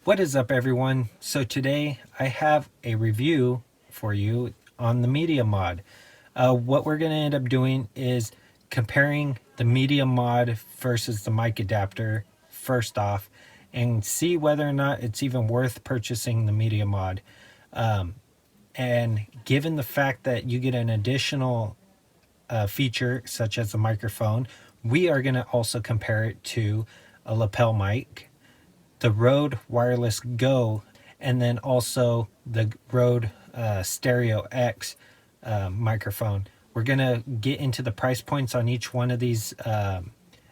What is up, everyone? So today I have a review for you on the media mod. What we're going to end up doing is comparing the media mod versus the mic adapter first off, and see whether or not it's even worth purchasing the media mod. And given the fact that you get an additional feature such as a microphone, we are going to also compare it to a lapel mic, the Rode Wireless Go, and then also the Rode Stereo X microphone. We're going to get into the price points on each one of these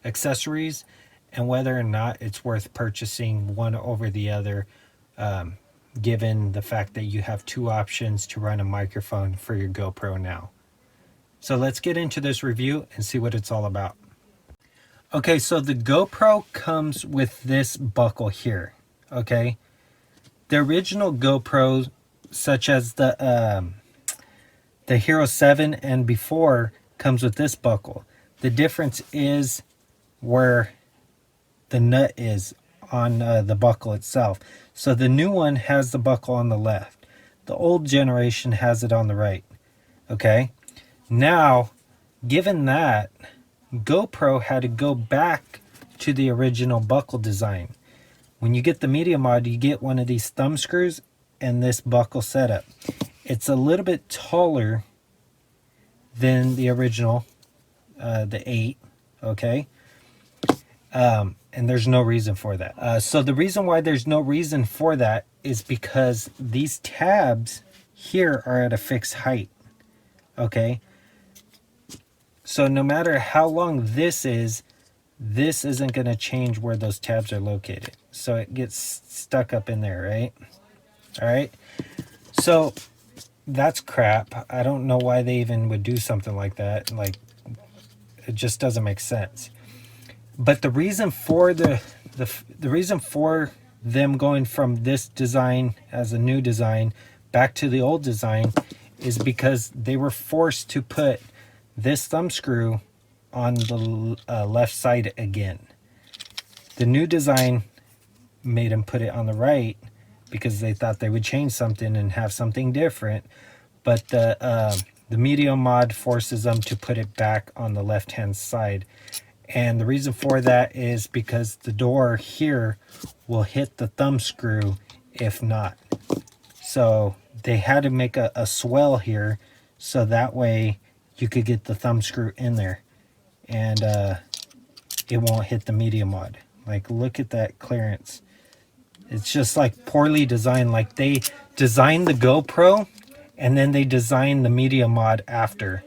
accessories and whether or not it's worth purchasing one over the other, given the fact that you have two options to run a microphone for your GoPro now. So let's get into this review and see what it's all about. Okay, so the GoPro comes with this buckle here, okay? The original GoPros, such as the Hero 7 and before, comes with this buckle. The difference is where the nut is on the buckle itself. So the new one has the buckle on the left. The old generation has it on the right, okay? Now, given that, GoPro had to go back to the original buckle design. When you get the media mod, you get one of these thumb screws and this buckle setup. It's a little bit taller than the original, the 8, okay? And there's no reason for that. So the reason why there's no reason for that is because these tabs here are at a fixed height, okay? So no matter how long this isn't going to change where those tabs are located. So it gets stuck up in there, right? All right. So that's crap. I don't know why they even would do something like that. Like, it just doesn't make sense. But the reason for the reason for them going from this design as a new design back to the old design is because they were forced to put this thumb screw on the left side again. The new design made them put it on the right because they thought they would change something and have something different, but the media mod forces them to put it back on the left hand side. And the reason for that is because the door here will hit the thumb screw if not. So they had to make a swell here so that way you could get the thumb screw in there and it won't hit the media mod. Like, look at that clearance. It's just like poorly designed. Like, they designed the GoPro and then they designed the media mod after,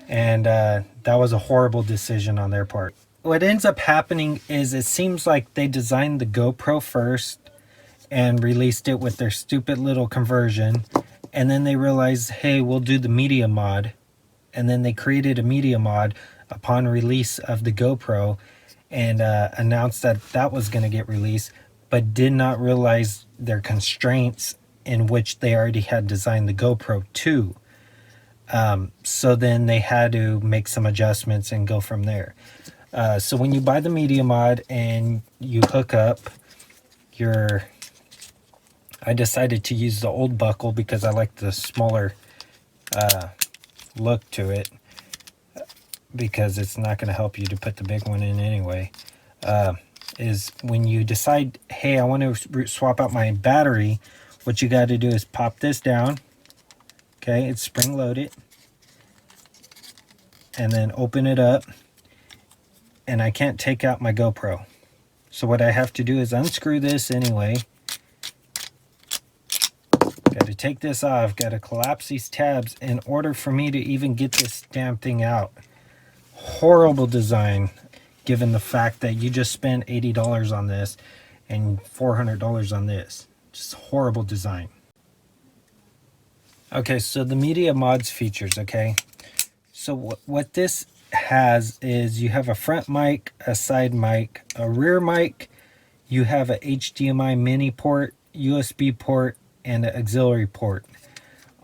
and that was a horrible decision on their part. What ends up happening is it seems like they designed the GoPro first and released it with their stupid little conversion, and then they realized, hey, we'll do the media mod. And then they created a media mod upon release of the GoPro and announced that that was going to get released, but did not realize their constraints in which they already had designed the GoPro to. So then they had to make some adjustments and go from there. So when you buy the media mod and you hook up your... I decided to use the old buckle because I like the smaller look to it, because it's not going to help you to put the big one in anyway. Is when you decide, hey, I want to swap out my battery, what you got to do is pop this down. Okay, it's spring loaded, and then open it up, and I can't take out my GoPro, so what I have to do is unscrew this anyway. Got to take this off, got to collapse these tabs in order for me to even get this damn thing out. Horrible design, given the fact that you just spent $80 on this and $400 on this. Just horrible design. Okay, so the media mods features, okay? So what this has is you have a front mic, a side mic, a rear mic, you have a HDMI mini port, USB port, and an auxiliary port.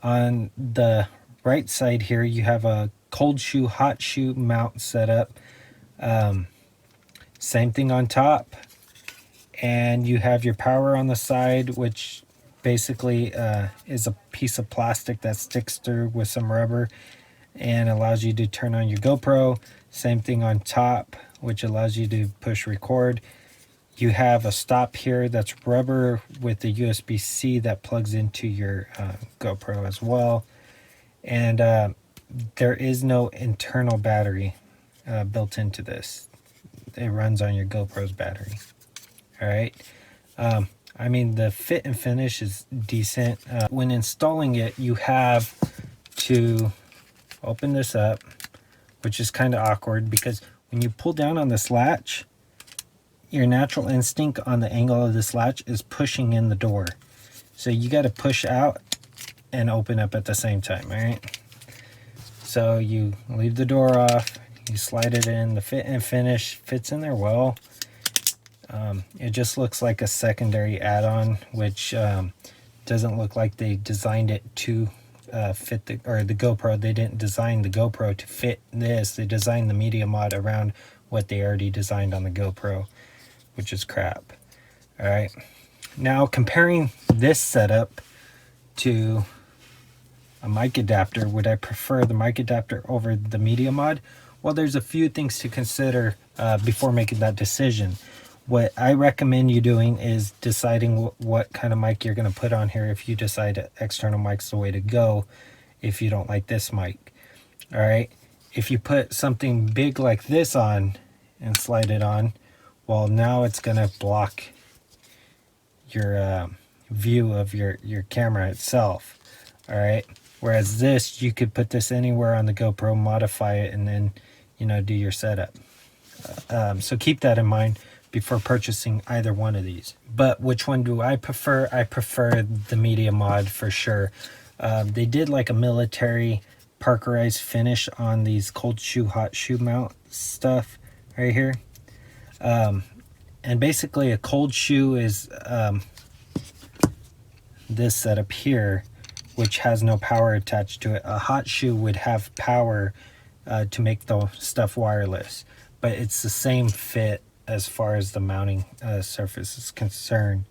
On the right side here, you have a cold shoe, hot shoe mount setup. Same thing on top. and you have your power on the side, which basically is a piece of plastic that sticks through with some rubber and allows you to turn on your GoPro. Same thing on top, which allows you to push record. You have a stop here that's rubber with the USB-C that plugs into your GoPro as well. And there is no internal battery built into this. It runs on your GoPro's battery. All right. I mean, the fit and finish is decent. When installing it, you have to open this up, which is kind of awkward because when you pull down on this latch, your natural instinct on the angle of this latch is pushing in the door. So you got to push out and open up at the same time, all right? So you leave the door off, you slide it in, the fit and finish fits in there well. It just looks like a secondary add-on, which doesn't look like they designed it to fit the GoPro. They didn't design the GoPro to fit this. They designed the media mod around what they already designed on the GoPro, which is crap. All right, now comparing this setup to a mic adapter, would I prefer the mic adapter over the media mod? Well, there's a few things to consider before making that decision. What I recommend you doing is deciding what kind of mic you're going to put on here if you decide external mic's the way to go if you don't like this mic. All right, if you put something big like this on and slide it on, well, now it's going to block your view of your camera itself. All right, whereas this, you could put this anywhere on the GoPro, modify it, and then, you know, do your setup. So keep that in mind before purchasing either one of these. But which one do I prefer? I prefer the media mod for sure. They did like a military parkerized finish on these cold shoe, hot shoe mount stuff right here. And basically a cold shoe is this setup here, which has no power attached to it. A hot shoe would have power to make the stuff wireless, but it's the same fit as far as the mounting surface is concerned.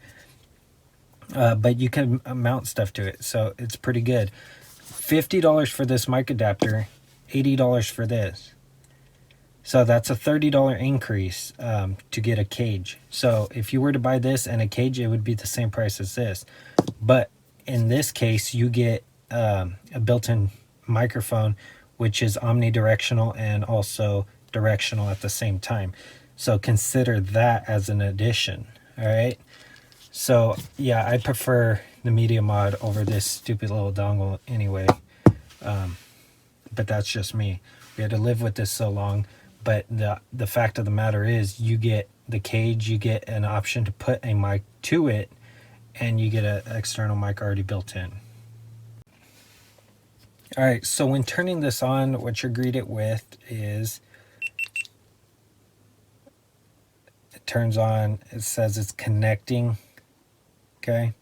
But you can mount stuff to it, so it's pretty good. $50 for this mic adapter, $80 for this. So that's a $30 increase to get a cage. So if you were to buy this and a cage, it would be the same price as this. But in this case, you get a built-in microphone, which is omnidirectional and also directional at the same time. So consider that as an addition. All right. So yeah, I prefer the media mod over this stupid little dongle anyway. But that's just me. We had to live with this so long. But the fact of the matter is, you get the cage, you get an option to put a mic to it, and you get an external mic already built in. All right, so when turning this on, what you're greeted with is it turns on, it says it's connecting. Okay.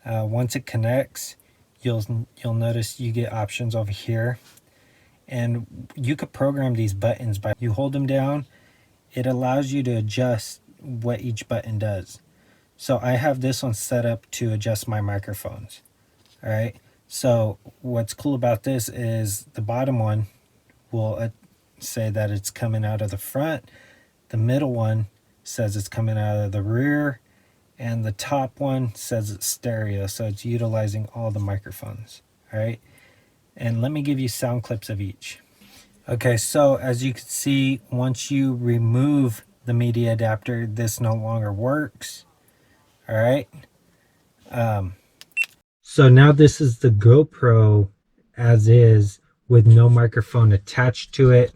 Once it connects, you'll notice you get options over here. And you could program these buttons by you hold them down. It allows you to adjust what each button does. So I have this one set up to adjust my microphones. All right. So what's cool about this is the bottom one will say that it's coming out of the front. The middle one says it's coming out of the rear. And the top one says it's stereo. So it's utilizing all the microphones. All right. And let me give you sound clips of each. Okay, so as you can see, once you remove the media adapter, this no longer works. All right. So now this is the GoPro as is with no microphone attached to it.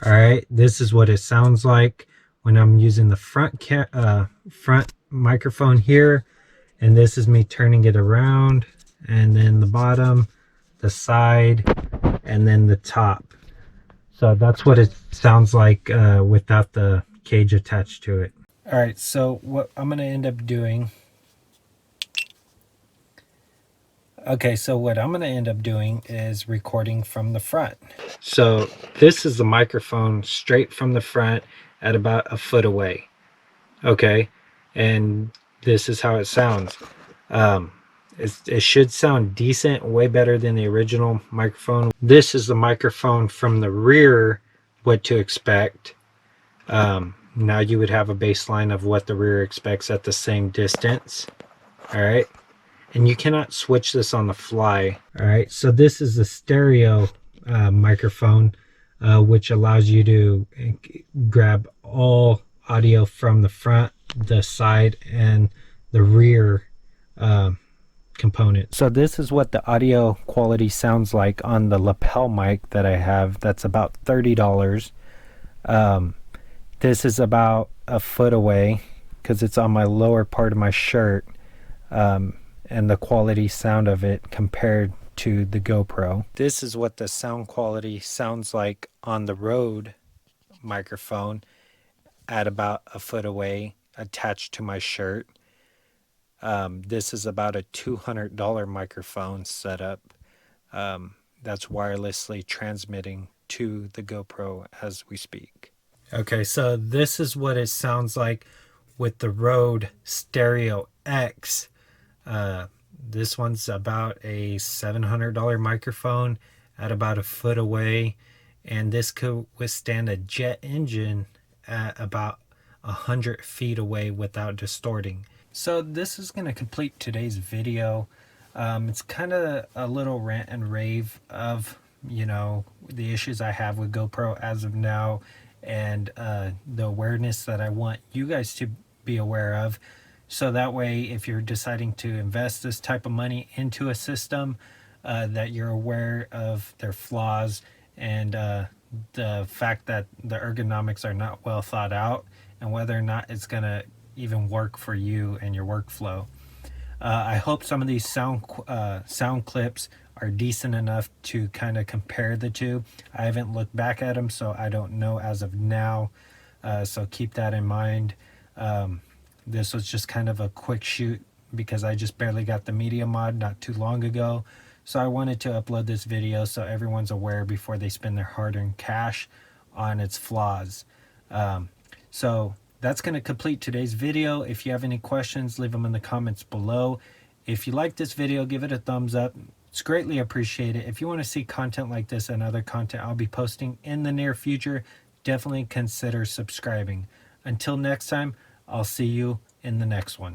All right, this is what it sounds like when I'm using the front microphone here, and this is me turning it around, and then the bottom, the side, and then the top. So that's what it sounds like without the cage attached to it. All right, so what I'm going to end up doing. Okay, so what I'm going to end up doing is recording from the front. So this is the microphone straight from the front at about a foot away. Okay, and this is how it sounds. Um, it should sound decent, way better than the original microphone. This is the microphone from the rear, what to expect. Now you would have a baseline of what the rear expects at the same distance. All right. And you cannot switch this on the fly. All right. So this is the stereo microphone, which allows you to grab all audio from the front, the side, and the rear um, component. So this is what the audio quality sounds like on the lapel mic that I have. That's about $30. This is about a foot away because it's on my lower part of my shirt, and the quality sound of it compared to the GoPro. This is what the sound quality sounds like on the Rode microphone at about a foot away attached to my shirt. This is about a $200 microphone setup that's wirelessly transmitting to the GoPro as we speak. Okay, so this is what it sounds like with the Rode Stereo X. This one's about a $700 microphone at about a foot away, and this could withstand a jet engine at about 100 feet away without distorting. So this is going to complete today's video. It's kind of a little rant and rave of, the issues I have with GoPro as of now, and the awareness that I want you guys to be aware of. So that way, if you're deciding to invest this type of money into a system, that you're aware of their flaws and the fact that the ergonomics are not well thought out, and whether or not it's going to even work for you and your workflow. I hope some of these sound clips are decent enough to kind of compare the two. I haven't looked back at them, so I don't know as of now. So keep that in mind. This was just kind of a quick shoot because I just barely got the media mod not too long ago. So I wanted to upload this video so everyone's aware before they spend their hard-earned cash on its flaws. So that's going to complete today's video. If you have any questions, leave them in the comments below. If you like this video, give it a thumbs up. It's greatly appreciated. If you want to see content like this and other content I'll be posting in the near future, definitely consider subscribing. Until next time, I'll see you in the next one.